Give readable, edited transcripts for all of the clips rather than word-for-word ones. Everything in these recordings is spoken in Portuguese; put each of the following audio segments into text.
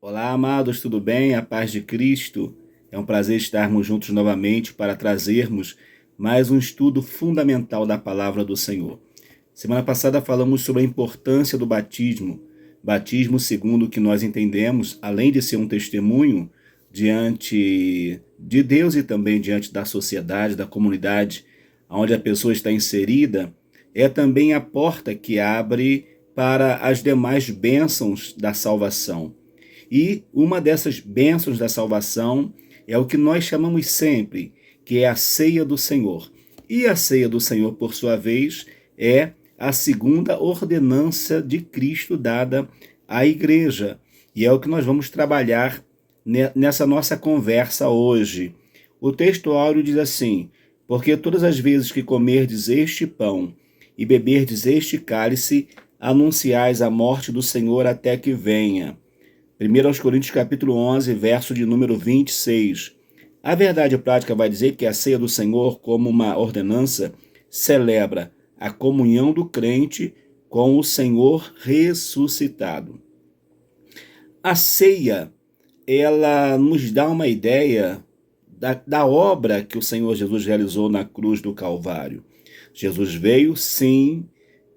Olá, amados, tudo bem? A paz de Cristo. É um prazer estarmos juntos novamente para trazermos mais um estudo fundamental da palavra do Senhor. Semana passada falamos sobre a importância do batismo. Batismo, segundo o que nós entendemos, além de ser um testemunho diante de Deus e também diante da sociedade, da comunidade onde a pessoa está inserida, é também a porta que abre para as demais bênçãos da salvação. E uma dessas bênçãos da salvação é o que nós chamamos sempre, que é a ceia do Senhor. E a ceia do Senhor, por sua vez, é a segunda ordenança de Cristo dada à igreja. E é o que nós vamos trabalhar nessa nossa conversa hoje. O texto áureo diz assim: porque todas as vezes que comerdes este pão e beberdes este cálice, anunciais a morte do Senhor até que venha. 1 Coríntios capítulo 11, verso de número 26. A verdade prática vai dizer que a ceia do Senhor, como uma ordenança, celebra a comunhão do crente com o Senhor ressuscitado. A ceia, ela nos dá uma ideia da obra que o Senhor Jesus realizou na cruz do Calvário. Jesus veio, sim,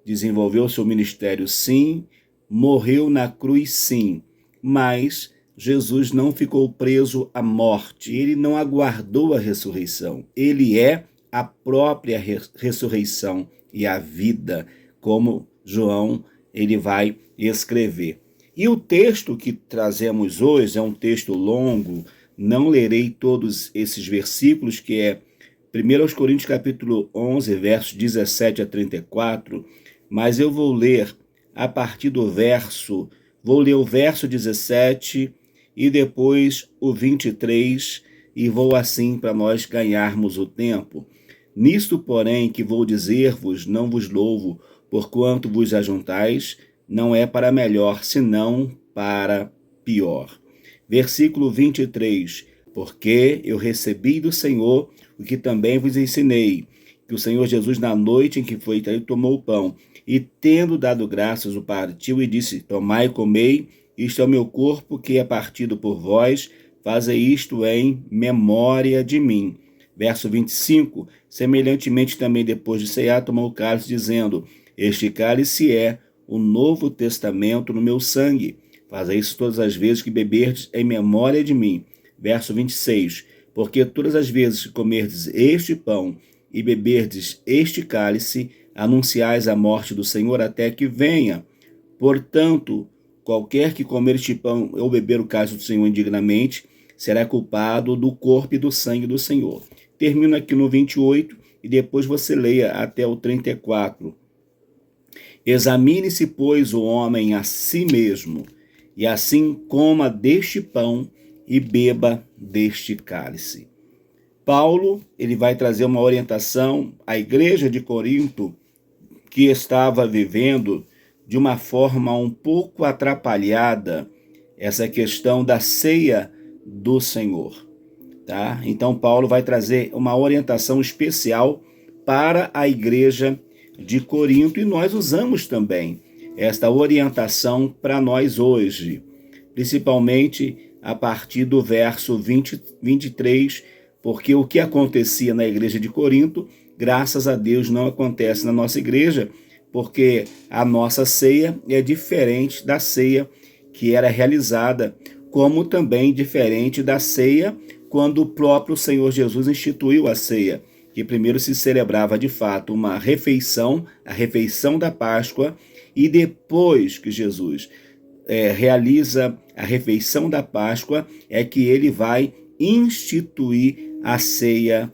desenvolveu seu ministério, sim, morreu na cruz, sim, mas Jesus não ficou preso à morte, ele não aguardou a ressurreição, ele é a própria ressurreição e a vida, como João ele vai escrever. E o texto que trazemos hoje é um texto longo, não lerei todos esses versículos, que é 1 Coríntios capítulo 11, versos 17 a 34, mas eu vou ler a partir do vou ler o verso 17 e depois o 23, e vou assim para nós ganharmos o tempo. Nisto, porém, que vou dizer-vos, não vos louvo, porquanto vos ajuntais, não é para melhor, senão para pior. Versículo 23, porque eu recebi do Senhor o que também vos ensinei, que o Senhor Jesus, na noite em que foi traído, tomou o pão, e tendo dado graças, o partiu e disse: tomai e comei, isto é o meu corpo que é partido por vós, fazei isto em memória de mim. Verso 25, semelhantemente também depois de cear, tomou o cálice, dizendo: este cálice é o novo testamento no meu sangue. Fazei isso todas as vezes que beberdes em memória de mim. Verso 26, porque todas as vezes que comerdes este pão e beberdes este cálice, anunciais a morte do Senhor até que venha. Portanto, qualquer que comer este pão ou beber o cálice do Senhor indignamente, será culpado do corpo e do sangue do Senhor. Termino aqui no 28 e depois você leia até o 34. Examine-se, pois, o homem a si mesmo, e assim coma deste pão e beba deste cálice. Paulo, ele vai trazer uma orientação à igreja de Corinto, que estava vivendo de uma forma um pouco atrapalhada essa questão da ceia do Senhor, tá? Então Paulo vai trazer uma orientação especial para a igreja de Corinto, e nós usamos também esta orientação para nós hoje, principalmente a partir do verso 23, porque o que acontecia na igreja de Corinto, graças a Deus, não acontece na nossa igreja, porque a nossa ceia é diferente da ceia que era realizada, como também diferente da ceia quando o próprio Senhor Jesus instituiu a ceia, que primeiro se celebrava de fato uma refeição, a refeição da Páscoa, e depois que Jesus realiza a refeição da Páscoa, é que ele vai instituir a ceia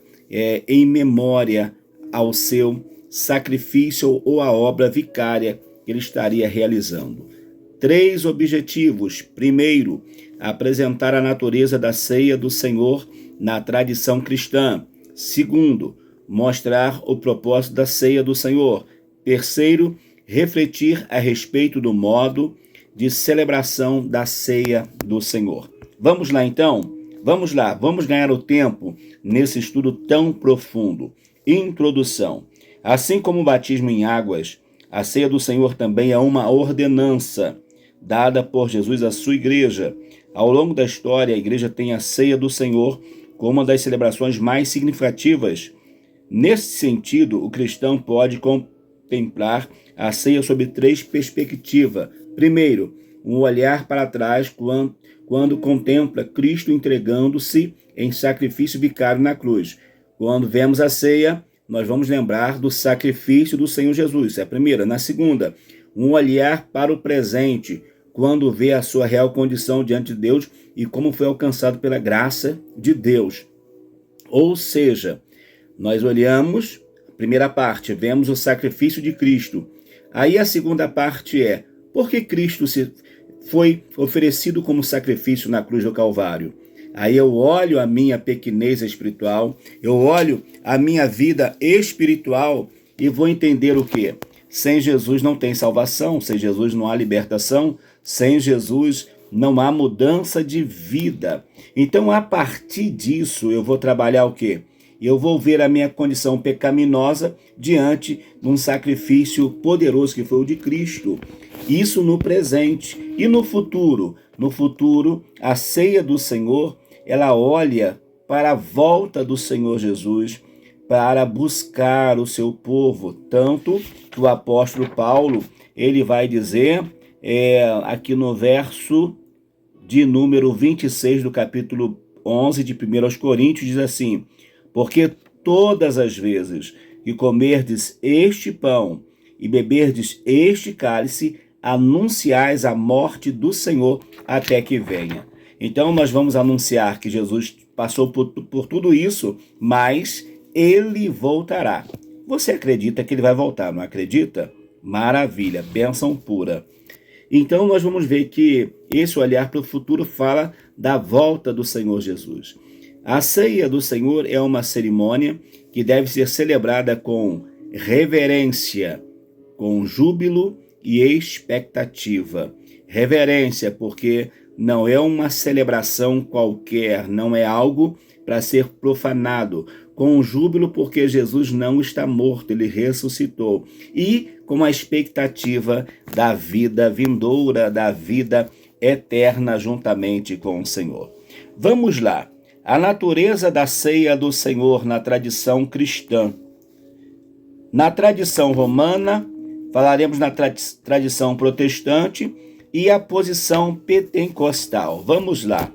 em memória ao seu sacrifício ou a obra vicária que ele estaria realizando. 3 objetivos. Primeiro, apresentar a natureza da ceia do Senhor na tradição cristã. Segundo, mostrar o propósito da ceia do Senhor. Terceiro, refletir a respeito do modo de celebração da ceia do Senhor. Vamos lá então? Vamos lá, vamos ganhar o tempo nesse estudo tão profundo. Introdução. Assim como o batismo em águas, a ceia do Senhor também é uma ordenança dada por Jesus à sua igreja. Ao longo da história, a igreja tem a ceia do Senhor como uma das celebrações mais significativas. Nesse sentido, o cristão pode contemplar a ceia sob 3 perspectivas. Primeiro, um olhar para trás quando contempla Cristo entregando-se em sacrifício vicário na cruz. Quando vemos a ceia, nós vamos lembrar do sacrifício do Senhor Jesus. Essa é a primeira. Na segunda, um olhar para o presente, quando vê a sua real condição diante de Deus e como foi alcançado pela graça de Deus. Ou seja, nós olhamos, a primeira parte, vemos o sacrifício de Cristo. Aí a segunda parte é, por que Cristo foi oferecido como sacrifício na cruz do Calvário? Aí eu olho a minha pequenez espiritual, eu olho a minha vida espiritual e vou entender o quê? Sem Jesus não tem salvação, sem Jesus não há libertação, sem Jesus não há mudança de vida. Então, a partir disso, eu vou trabalhar o quê? Eu vou ver a minha condição pecaminosa diante de um sacrifício poderoso que foi o de Cristo. Isso no presente. E no futuro? No futuro, a ceia do Senhor, ela olha para a volta do Senhor Jesus para buscar o seu povo. Tanto que o apóstolo Paulo, ele vai dizer, aqui no verso de número 26 do capítulo 11 de 1 Coríntios, diz assim: porque todas as vezes que comerdes este pão e beberdes este cálice, anunciais a morte do Senhor até que venha. Então nós vamos anunciar que Jesus passou por tudo isso, mas ele voltará. Você acredita que ele vai voltar, não acredita? Maravilha, bênção pura. Então nós vamos ver que esse olhar para o futuro fala da volta do Senhor Jesus. A ceia do Senhor é uma cerimônia que deve ser celebrada com reverência, com júbilo e expectativa. Reverência, porque não é uma celebração qualquer, não é algo para ser profanado. Com júbilo, porque Jesus não está morto, ele ressuscitou. E com a expectativa da vida vindoura, da vida eterna juntamente com o Senhor. Vamos lá. A natureza da ceia do Senhor na tradição cristã. Na tradição romana, falaremos na tradição protestante e a posição pentecostal. Vamos lá.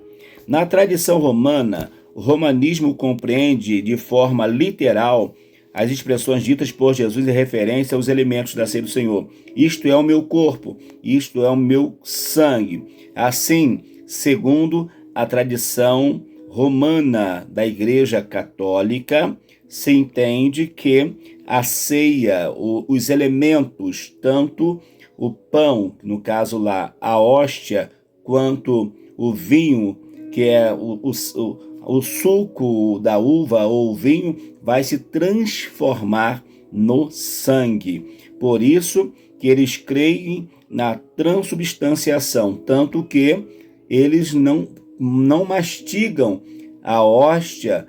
Na tradição romana, o romanismo compreende de forma literal as expressões ditas por Jesus em referência aos elementos da ceia do Senhor. Isto é o meu corpo, isto é o meu sangue. Assim, segundo a tradição romana da Igreja Católica, se entende que a ceia, os elementos, tanto o pão, no caso lá, a hóstia, quanto o vinho, que é o suco da uva ou o vinho, vai se transformar no sangue. Por isso que eles creem na transubstanciação, tanto que eles não mastigam a hóstia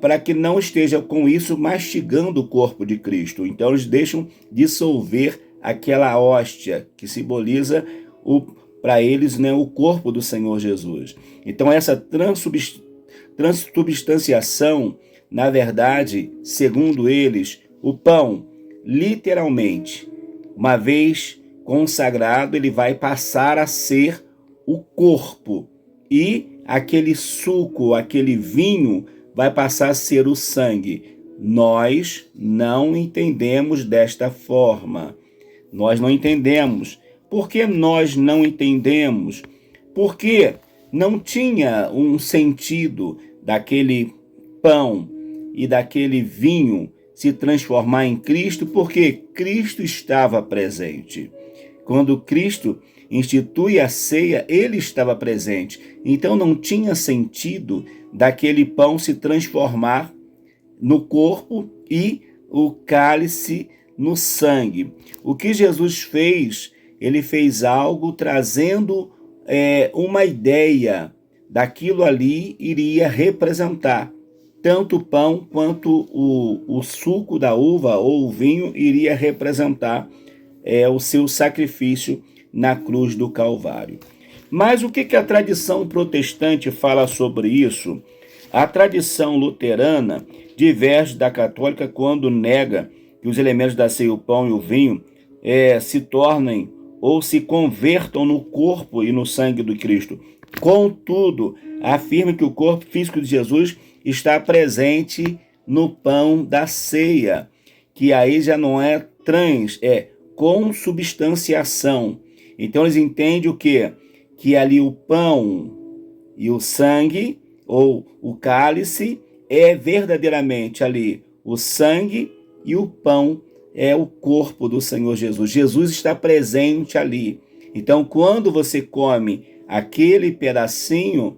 para que não esteja com isso mastigando o corpo de Cristo. Então eles deixam dissolver aquela hóstia que simboliza para eles, né, o corpo do Senhor Jesus. Então essa transubstanciação, na verdade, segundo eles, o pão, literalmente, uma vez consagrado, ele vai passar a ser o corpo, e aquele suco, aquele vinho, vai passar a ser o sangue. Nós não entendemos desta forma. Nós não entendemos. Por que nós não entendemos? Porque não tinha um sentido daquele pão e daquele vinho se transformar em Cristo, porque Cristo estava presente. Quando Cristo institui a ceia, ele estava presente. Então não tinha sentido daquele pão se transformar no corpo e o cálice no sangue. O que Jesus fez, ele fez algo trazendo uma ideia daquilo ali iria representar. Tanto o pão quanto o suco da uva ou o vinho iria representar o seu sacrifício na cruz do Calvário. Mas o que a tradição protestante fala sobre isso? A tradição luterana diverge da católica quando nega que os elementos da ceia, o pão e o vinho, se tornem ou se convertam no corpo e no sangue do Cristo. Contudo, afirma que o corpo físico de Jesus está presente no pão da ceia, que aí já não é é consubstanciação. Então eles entendem o quê? Que ali o pão e o sangue, ou o cálice, é verdadeiramente ali o sangue, e o pão é o corpo do Senhor Jesus. Jesus está presente ali. Então, quando você come aquele pedacinho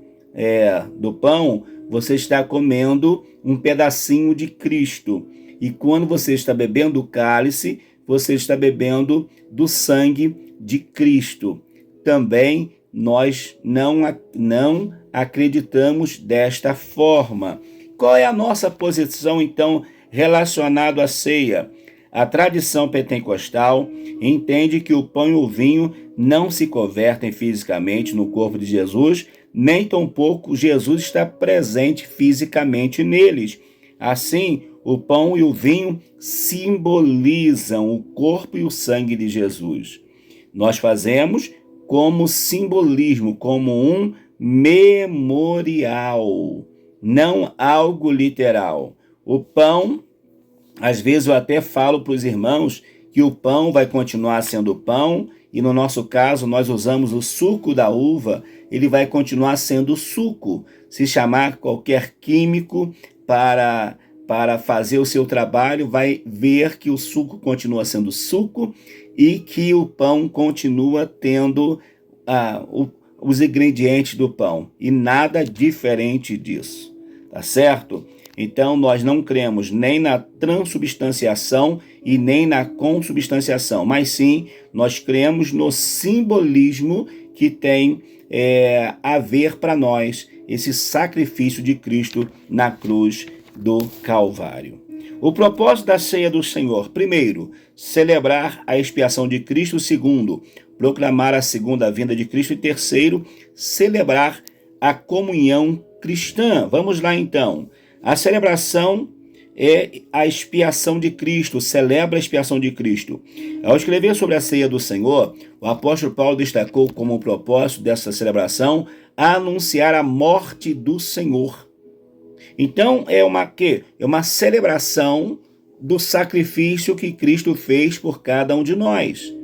do pão, você está comendo um pedacinho de Cristo. E quando você está bebendo o cálice, você está bebendo do sangue de Cristo. Também nós não acreditamos desta forma. Qual é a nossa posição, então, relacionado à ceia? A tradição pentecostal entende que o pão e o vinho não se convertem fisicamente no corpo de Jesus, nem tampouco Jesus está presente fisicamente neles. Assim, o pão e o vinho simbolizam o corpo e o sangue de Jesus. Nós fazemos como simbolismo, como um memorial, não algo literal. O pão, às vezes eu até falo para os irmãos que o pão vai continuar sendo pão, e no nosso caso nós usamos o suco da uva, ele vai continuar sendo suco. Se chamar qualquer químico para fazer o seu trabalho, vai ver que o suco continua sendo suco e que o pão continua tendo os ingredientes do pão, e nada diferente disso, tá certo? Então, nós não cremos nem na transubstanciação e nem na consubstanciação, mas sim, nós cremos no simbolismo que tem a ver para nós esse sacrifício de Cristo na cruz do Calvário. O propósito da ceia do Senhor: primeiro, celebrar a expiação de Cristo; segundo, proclamar a segunda vinda de Cristo; e terceiro, celebrar a comunhão cristã. Vamos lá então. A celebração é a expiação de Cristo, celebra a expiação de Cristo. Ao escrever sobre a ceia do Senhor, o apóstolo Paulo destacou como propósito dessa celebração anunciar a morte do Senhor. Então é uma celebração do sacrifício que Cristo fez por cada um de nós.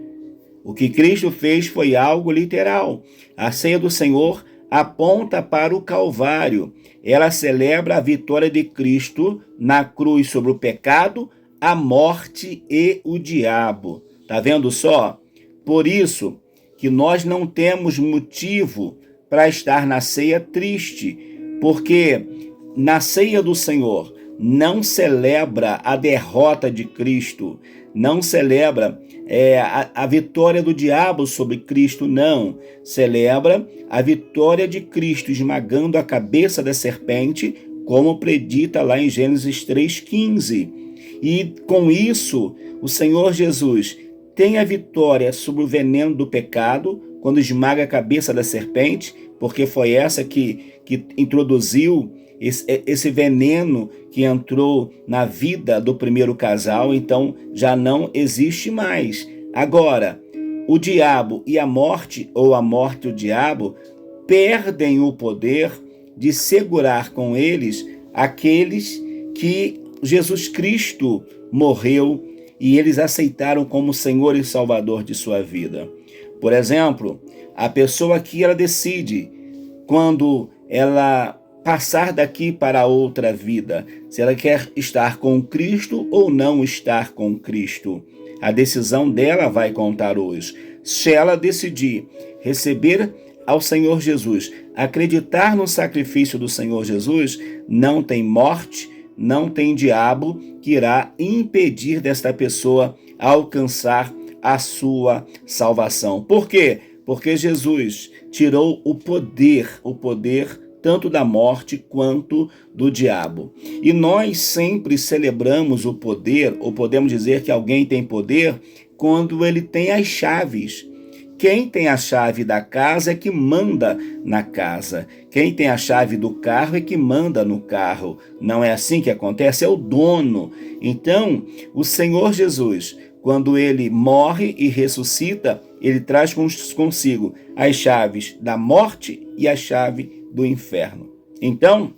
O que Cristo fez foi algo literal. A ceia do Senhor aponta para o Calvário. Ela celebra a vitória de Cristo na cruz sobre o pecado, a morte e o diabo. Tá vendo só? Por isso que nós não temos motivo para estar na ceia triste, porque na ceia do Senhor não celebra a derrota de Cristo, não celebra a vitória do diabo sobre Cristo, não. Celebra a vitória de Cristo esmagando a cabeça da serpente, como predita lá em Gênesis 3,15. E com isso, o Senhor Jesus tem a vitória sobre o veneno do pecado, quando esmaga a cabeça da serpente, porque foi essa que introduziu esse veneno que entrou na vida do primeiro casal, então já não existe mais. Agora, o diabo e a morte, ou a morte e o diabo, perdem o poder de segurar com eles aqueles que Jesus Cristo morreu e eles aceitaram como Senhor e Salvador de sua vida. Por exemplo, a pessoa que ela decide, quando ela passar daqui para outra vida, se ela quer estar com Cristo ou não estar com Cristo. A decisão dela vai contar hoje. Se ela decidir receber ao Senhor Jesus, acreditar no sacrifício do Senhor Jesus, não tem morte, não tem diabo que irá impedir desta pessoa alcançar a sua salvação. Por quê? Porque Jesus tirou o poder tanto da morte quanto do diabo. E nós sempre celebramos o poder, ou podemos dizer que alguém tem poder, quando ele tem as chaves. quem tem a chave da casa é que manda na casa. Quem tem a chave do carro é que manda no carro. Não é assim que acontece? É o dono. Então, o Senhor Jesus, quando ele morre e ressuscita, ele traz consigo as chaves da morte e a chave do inferno. Então,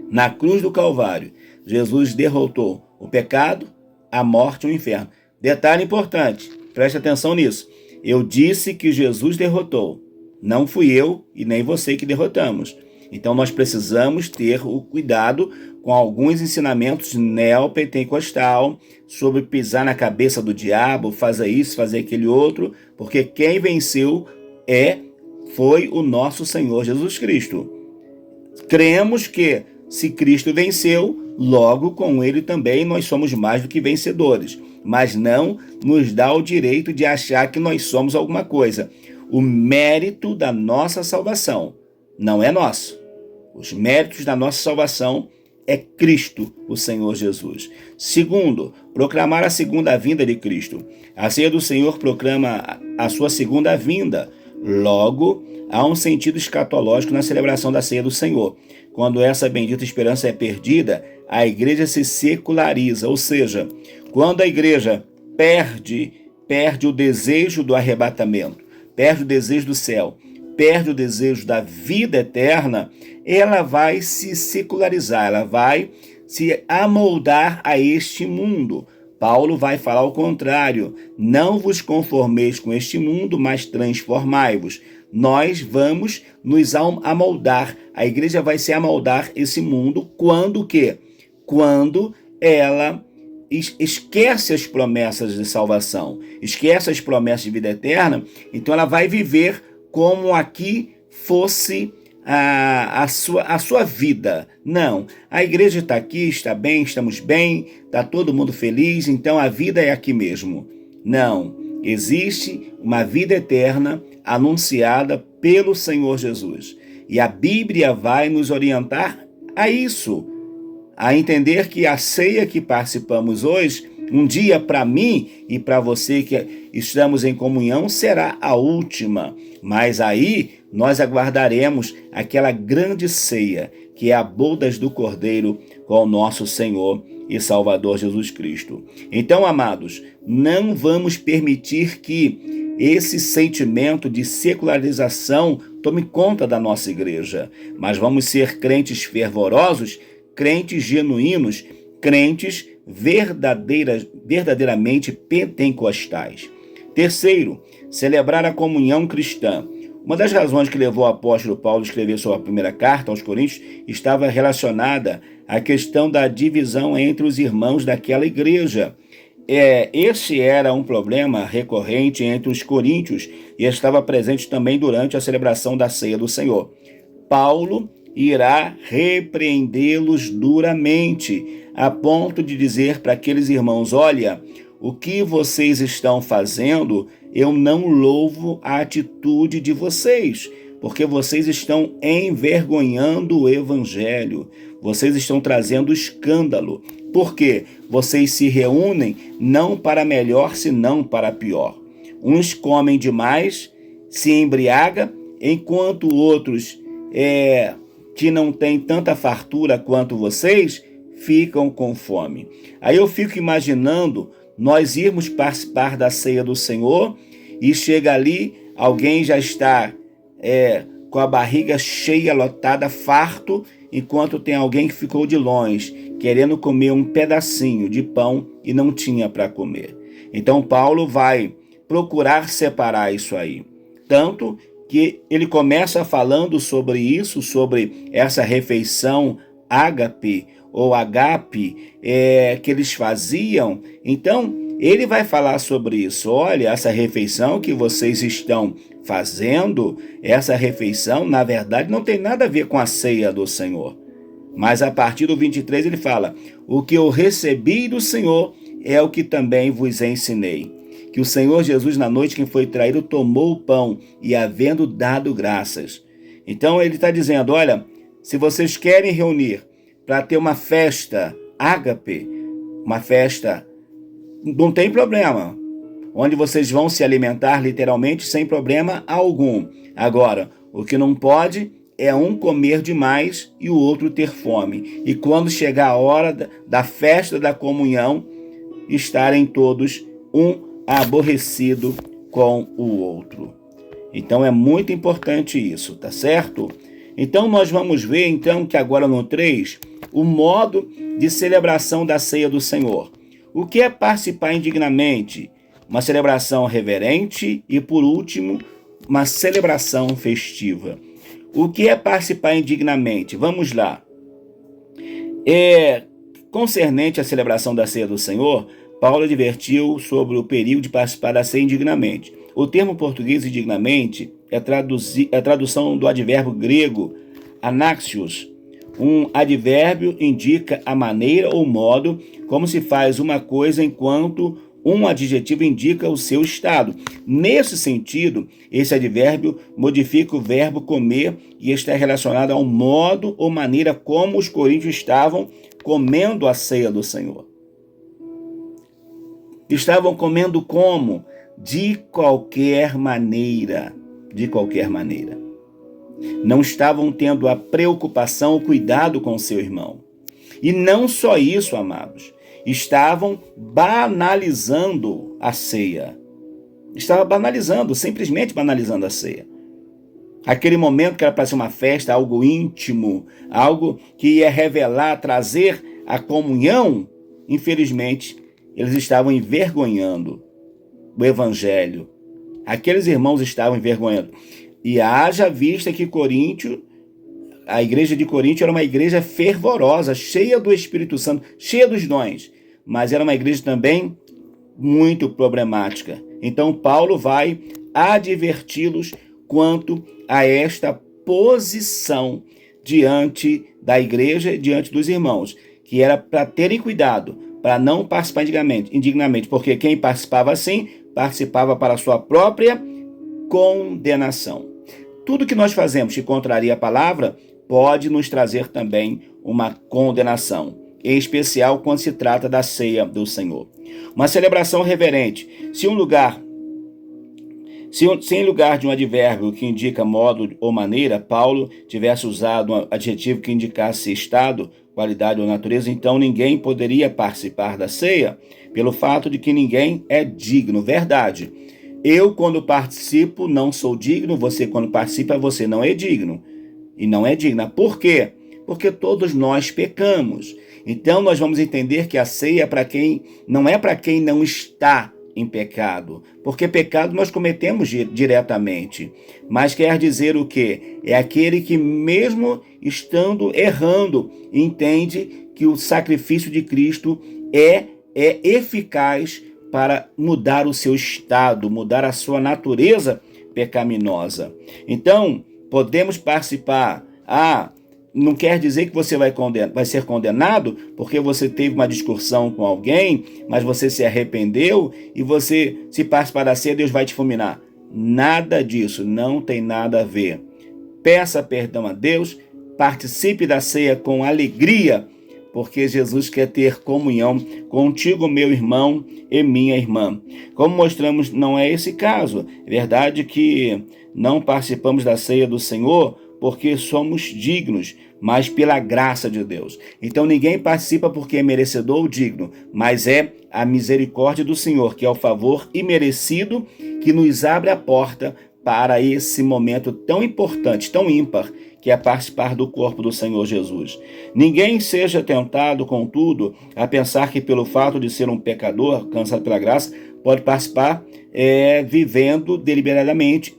na cruz do Calvário, Jesus derrotou o pecado, a morte e o inferno. Detalhe importante, preste atenção nisso. Eu disse que Jesus derrotou. Não fui eu e nem você que derrotamos. Então nós precisamos ter o cuidado com alguns ensinamentos neopentecostal sobre pisar na cabeça do diabo, fazer isso, fazer aquele outro, porque quem venceu foi o nosso Senhor Jesus Cristo. Cremos que se Cristo venceu, logo com ele também nós somos mais do que vencedores. Mas não nos dá o direito de achar que nós somos alguma coisa. O mérito da nossa salvação não é nosso. Os méritos da nossa salvação é Cristo, o Senhor Jesus. Segundo, proclamar a segunda vinda de Cristo. A ceia do Senhor proclama a sua segunda vinda. Logo, há um sentido escatológico na celebração da ceia do Senhor. Quando essa bendita esperança é perdida, a igreja se seculariza, ou seja, quando a igreja perde o desejo do arrebatamento, perde o desejo do céu, perde o desejo da vida eterna, ela vai se secularizar, ela vai se amoldar a este mundo. Paulo vai falar o contrário: não vos conformeis com este mundo, mas transformai-vos. Nós vamos nos amoldar, a igreja vai se amoldar esse mundo quando o quê? Quando ela esquece as promessas de salvação, esquece as promessas de vida eterna, então ela vai viver como aqui fosse a sua vida. Não, a igreja está aqui, está bem, estamos bem, está todo mundo feliz, então a vida é aqui mesmo. Não, existe uma vida eterna anunciada pelo Senhor Jesus. E a Bíblia vai nos orientar a isso, a entender que a ceia que participamos hoje, um dia para mim e para você que estamos em comunhão, será a última. Mas aí nós aguardaremos aquela grande ceia, que é a bodas do Cordeiro com o nosso Senhor e Salvador Jesus Cristo. Então, amados, não vamos permitir que esse sentimento de secularização tome conta da nossa igreja, mas vamos ser crentes fervorosos, crentes genuínos, crentes verdadeiramente pentecostais. Terceiro, celebrar a comunhão cristã. Uma das razões que levou o apóstolo Paulo a escrever sua primeira carta aos Coríntios estava relacionada à questão da divisão entre os irmãos daquela igreja. Esse era um problema recorrente entre os coríntios e estava presente também durante a celebração da ceia do Senhor. Paulo irá repreendê-los duramente, a ponto de dizer para aqueles irmãos: olha, o que vocês estão fazendo, eu não louvo a atitude de vocês, porque vocês estão envergonhando o evangelho, vocês estão trazendo escândalo, porque vocês se reúnem não para melhor, senão para pior. Uns comem demais, se embriagam, enquanto outros que não têm tanta fartura quanto vocês, ficam com fome. Aí eu fico imaginando nós irmos participar da ceia do Senhor e chega ali, alguém já está com a barriga cheia, lotada, farto, enquanto tem alguém que ficou de longe, querendo comer um pedacinho de pão e não tinha para comer. Então Paulo vai procurar separar isso aí. Tanto que ele começa falando sobre isso, sobre essa refeição ágape ou agape que eles faziam. Então ele vai falar sobre isso. Olha, essa refeição que vocês estão fazendo, essa refeição, na verdade, não tem nada a ver com a ceia do Senhor. Mas a partir do 23 ele fala: o que eu recebi do Senhor é o que também vos ensinei. Que o Senhor Jesus, na noite que foi traído, tomou o pão e, havendo dado graças. Então ele está dizendo: olha, se vocês querem reunir para ter uma festa ágape, uma festa, não tem problema. onde vocês vão se alimentar literalmente sem problema algum. Agora, o que não pode é um comer demais e o outro ter fome. E quando chegar a hora da festa da comunhão, estarem todos um aborrecido com o outro. Então é muito importante isso, tá certo? Então nós vamos ver então que agora no 3, o modo de celebração da ceia do Senhor. O que é participar indignamente? Uma celebração reverente e, por último, uma celebração festiva. O que é participar indignamente? Vamos lá. Concernente à celebração da ceia do Senhor, Paulo advertiu sobre o perigo de participar da ceia indignamente. O termo português indignamente é a tradução do advérbio grego anaxios. Um advérbio indica a maneira ou modo como se faz uma coisa, enquanto um adjetivo indica o seu estado. Nesse sentido, esse advérbio modifica o verbo comer e está relacionado ao modo ou maneira como os coríntios estavam comendo a ceia do Senhor. Estavam comendo como? De qualquer maneira. De qualquer maneira. Não estavam tendo a preocupação, o cuidado com seu irmão. E não só isso, amados. Estavam banalizando a ceia. Estavam banalizando, simplesmente banalizando a ceia. Aquele momento que era para ser uma festa, algo íntimo, algo que ia revelar, trazer a comunhão, infelizmente, eles estavam envergonhando o evangelho. Aqueles irmãos estavam envergonhando. E haja vista que a igreja de Corinto era uma igreja fervorosa, cheia do Espírito Santo, cheia dos dons, mas era uma igreja também muito problemática. Então Paulo vai adverti-los quanto a esta posição diante da igreja, diante dos irmãos, que era para terem cuidado, para não participar indignamente, porque quem participava assim, participava para a sua própria condenação. Tudo que nós fazemos que contraria a palavra pode nos trazer também uma condenação, em especial quando se trata da ceia do Senhor. Uma celebração reverente. Se em lugar de um advérbio que indica modo ou maneira, Paulo tivesse usado um adjetivo que indicasse estado, qualidade ou natureza, então ninguém poderia participar da ceia, pelo fato de que ninguém é digno. Verdade. Eu, quando participo, não sou digno. Você, quando participa, você não é digno. E não é digna. Por quê? Porque todos nós pecamos. Então, nós vamos entender que a ceia não é para quem não está em pecado. Porque pecado nós cometemos diretamente. Mas quer dizer o quê? É aquele que, mesmo estando errando, entende que o sacrifício de Cristo é eficaz para mudar o seu estado, mudar a sua natureza pecaminosa. Então, podemos participar. Não quer dizer que você vai ser condenado porque você teve uma discussão com alguém, mas você se arrependeu e você, se participar da ceia, Deus vai te fulminar. Nada disso, não tem nada a ver. Peça perdão a Deus, participe da ceia com alegria, porque Jesus quer ter comunhão contigo, meu irmão e minha irmã. Como mostramos, não é esse caso. É verdade que não participamos da ceia do Senhor porque somos dignos, mas pela graça de Deus. Então ninguém participa porque é merecedor ou digno, mas é a misericórdia do Senhor, que é o favor imerecido que nos abre a porta para esse momento tão importante, tão ímpar, que é participar do corpo do Senhor Jesus. Ninguém seja tentado, contudo, a pensar que pelo fato de ser um pecador, alcançado pela graça, pode participar vivendo deliberadamente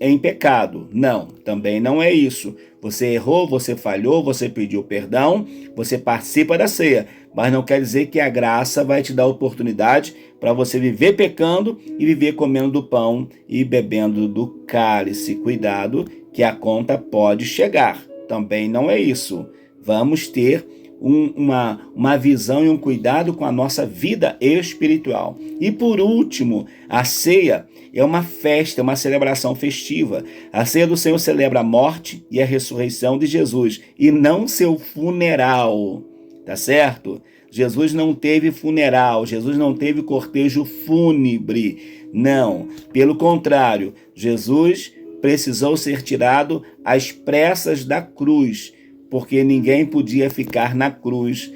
em pecado. Não, também não é isso. Você errou, você falhou, você pediu perdão, você participa da ceia, mas não quer dizer que a graça vai te dar oportunidade para você viver pecando e viver comendo do pão e bebendo do cálice. Cuidado, que a conta pode chegar. Também não é isso. Vamos ter uma visão e um cuidado com a nossa vida espiritual. E por último, a ceia é uma festa, uma celebração festiva. A ceia do Senhor celebra a morte e a ressurreição de Jesus, e não seu funeral. Tá certo? Jesus não teve funeral, Jesus não teve cortejo fúnebre. Não, pelo contrário, Jesus precisou ser tirado às pressas da cruz, porque ninguém podia ficar na cruz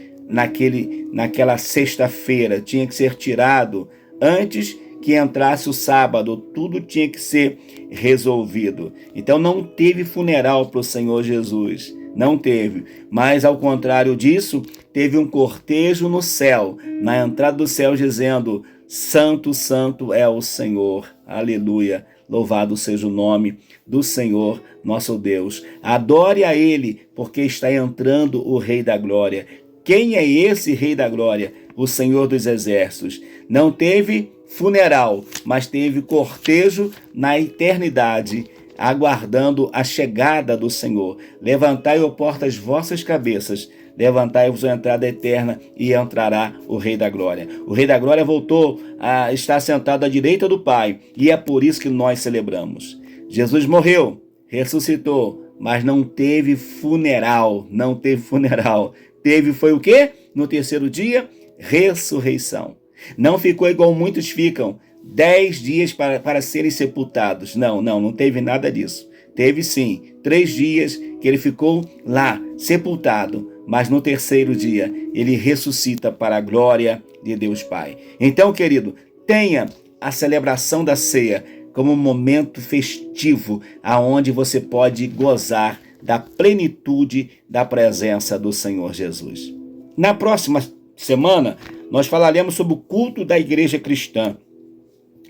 naquela sexta-feira. Tinha que ser tirado antes que entrasse o sábado, tudo tinha que ser resolvido. Então não teve funeral para o Senhor Jesus, não teve. Mas ao contrário disso, teve um cortejo no céu, na entrada do céu, dizendo: Santo, Santo é o Senhor. Aleluia. Louvado seja o nome do Senhor, nosso Deus. Adore a Ele, porque está entrando o Rei da Glória. Quem é esse Rei da Glória? O Senhor dos Exércitos. Não teve funeral, mas teve cortejo na eternidade, aguardando a chegada do Senhor. Levantai, ó portas, vossas cabeças, levantai-vos a entrada eterna, e entrará o Rei da Glória. O Rei da Glória voltou a estar sentado à direita do Pai, e é por isso que nós celebramos. Jesus morreu, ressuscitou, mas não teve funeral, não teve funeral. Teve, foi o quê? No terceiro dia, ressurreição. Não ficou igual muitos ficam, 10 dias para serem sepultados. Não teve nada disso. Teve sim, 3 dias que ele ficou lá, sepultado, mas no terceiro dia ele ressuscita para a glória de Deus Pai. Então, querido, tenha a celebração da ceia como um momento festivo, aonde você pode gozar da plenitude da presença do Senhor Jesus. Na próxima semana, nós falaremos sobre o culto da igreja cristã.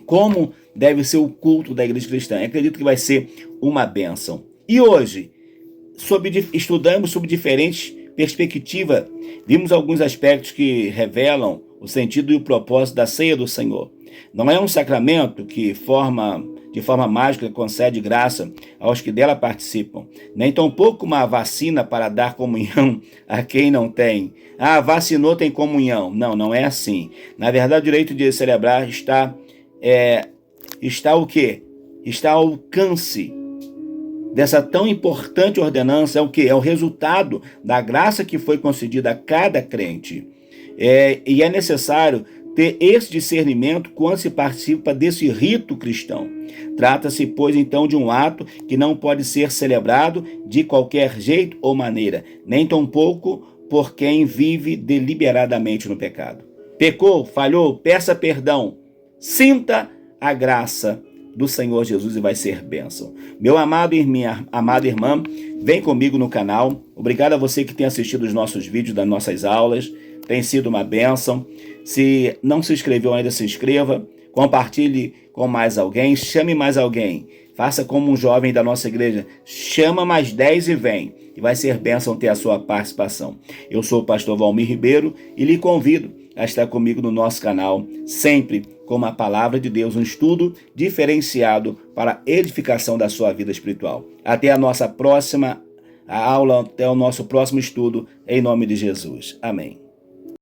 Como deve ser o culto da igreja cristã? Eu acredito que vai ser uma bênção. E hoje, estudamos sobre diferentes perspectivas. Vimos alguns aspectos que revelam o sentido e o propósito da ceia do Senhor. Não é um sacramento que de forma mágica concede graça aos que dela participam, nem tampouco uma vacina para dar comunhão a quem não tem. Vacinou, tem comunhão. Não é assim. Na verdade, o direito de celebrar está o quê? Está ao alcance dessa tão importante ordenança. É o quê? É o resultado da graça que foi concedida a cada crente. E é necessário ter esse discernimento quando se participa desse rito cristão. Trata-se, pois, então, de um ato que não pode ser celebrado de qualquer jeito ou maneira, nem tampouco por quem vive deliberadamente no pecado. Pecou, falhou, peça perdão, sinta a graça do Senhor Jesus e vai ser bênção. Meu amado e minha amada irmã, vem comigo no canal. Obrigado a você que tem assistido os nossos vídeos das nossas aulas. Tem sido uma bênção. Se não se inscreveu ainda, se inscreva. Compartilhe com mais alguém. Chame mais alguém. Faça como um jovem da nossa igreja. Chama mais 10 e vem. E vai ser bênção ter a sua participação. Eu sou o pastor Valmir Ribeiro e lhe convido a estar comigo no nosso canal, sempre com a palavra de Deus, um estudo diferenciado para a edificação da sua vida espiritual. Até a nossa próxima aula, até o nosso próximo estudo, em nome de Jesus. Amém.